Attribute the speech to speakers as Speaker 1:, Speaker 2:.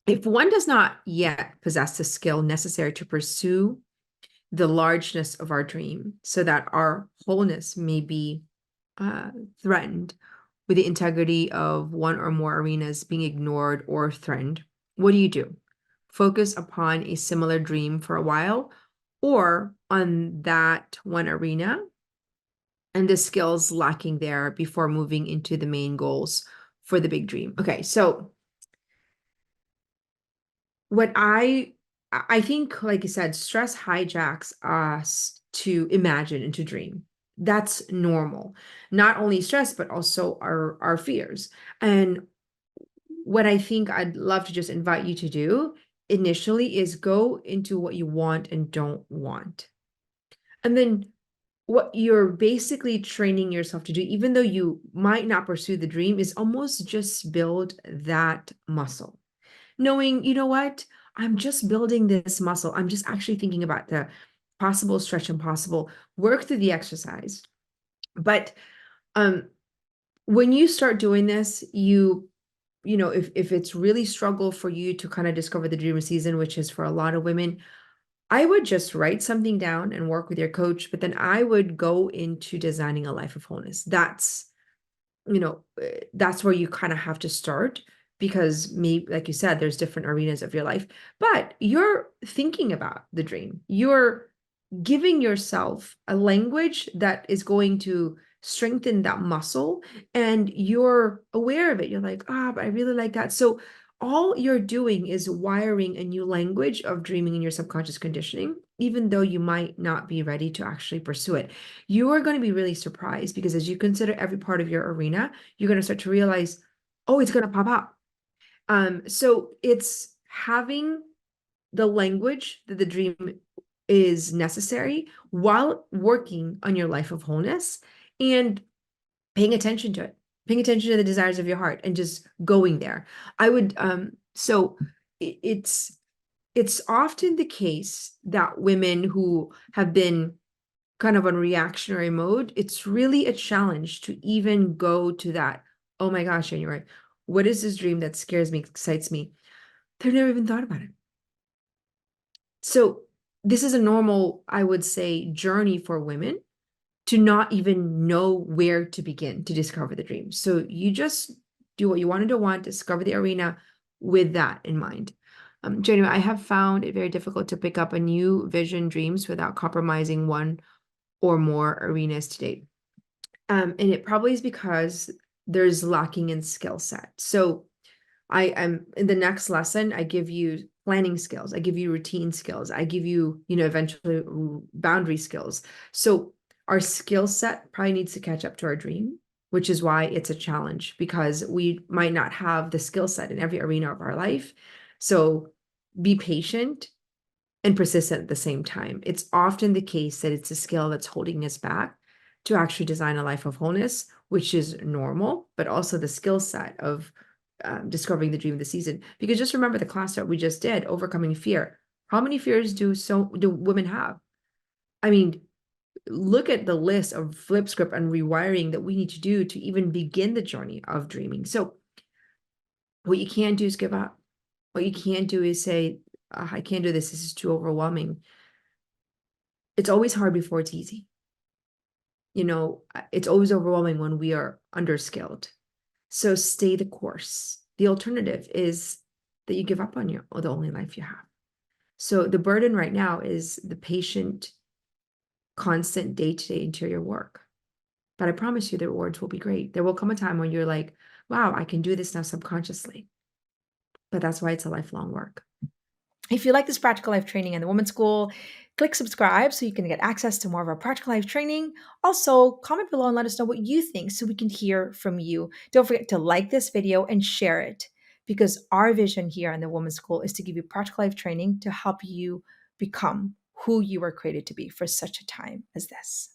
Speaker 1: If one does not yet possess the skill necessary to pursue the largeness of our dream so that our wholeness may be uh, threatened with the integrity of one or more arenas being ignored or threatened, what do you do? Focus upon a similar dream for a while or on that one arena and the skills lacking there before moving into the main goals for the big dream. Okay, so what I think, like you said, stress hijacks us to imagine and to dream. That's normal. Not only stress, but also our fears. And what I think I'd love to just invite you to do initially is go into what you want and don't want. And then what you're basically training yourself to do, even though you might not pursue the dream, is almost just build that muscle. Knowing, you know what? I'm just building this muscle. I'm just actually thinking about the possible stretch and possible work through the exercise. But um, when you start doing this, if it's really struggle for you to kind of discover the dream season, which is for a lot of women, I would just write something down and work with your coach, but then I would go into designing a life of wholeness. That's where you kind of have to start because maybe, like you said, there's different arenas of your life, but you're thinking about the dream. You're giving yourself a language that is going to strengthen that muscle and you're aware of it. You're like, but I really like that. So all you're doing is wiring a new language of dreaming in your subconscious conditioning, even though you might not be ready to actually pursue it. You are going to be really surprised because as you consider every part of your arena, you're going to start to realize, oh, it's going to pop up. So it's having the language that the dream is necessary while working on your life of wholeness and paying attention to it, paying attention to the desires of your heart and just going there. I would so it's often the case that women who have been kind of on reactionary mode, it's really a challenge to even go to that, oh my gosh, and you're right. What is this dream that scares me, excites me? They've never even thought about it. So this is a normal, I would say, journey for women to not even know where to begin to discover the dream. So you just do what you wanted to want, discover the arena with that in mind. Jenny, I have found it very difficult to pick up a new vision dreams without compromising one or more arenas to date. And it probably is because there's lacking in skill set. So I am in the next lesson, I give you planning skills, I give you routine skills, I give you, eventually boundary skills. So our skill set probably needs to catch up to our dream, which is why it's a challenge because we might not have the skill set in every arena of our life. So be patient and persistent at the same time. It's often the case that it's a skill that's holding us back to actually design a life of wholeness, which is normal, but also the skill set of discovering the dream of the season. Because just remember the class that we just did, overcoming fear. How many fears do women have? I mean, look at the list of flip script and rewiring that we need to do to even begin the journey of dreaming. So what you can't do is give up. What you can't do is say, I can't do this. This is too overwhelming. It's always hard before it's easy. It's always overwhelming when we are underskilled. So stay the course. The alternative is that you give up on the only life you have. So the burden right now is the patient, constant day-to-day interior work. But I promise you the rewards will be great. There will come a time when you're like, wow, I can do this now subconsciously. But that's why it's a lifelong work. If you like this practical life training in the Women's School, click subscribe so you can get access to more of our practical life training. Also, comment below and let us know what you think so we can hear from you. Don't forget to like this video and share it because our vision here in the Women's School is to give you practical life training to help you become who you were created to be for such a time as this.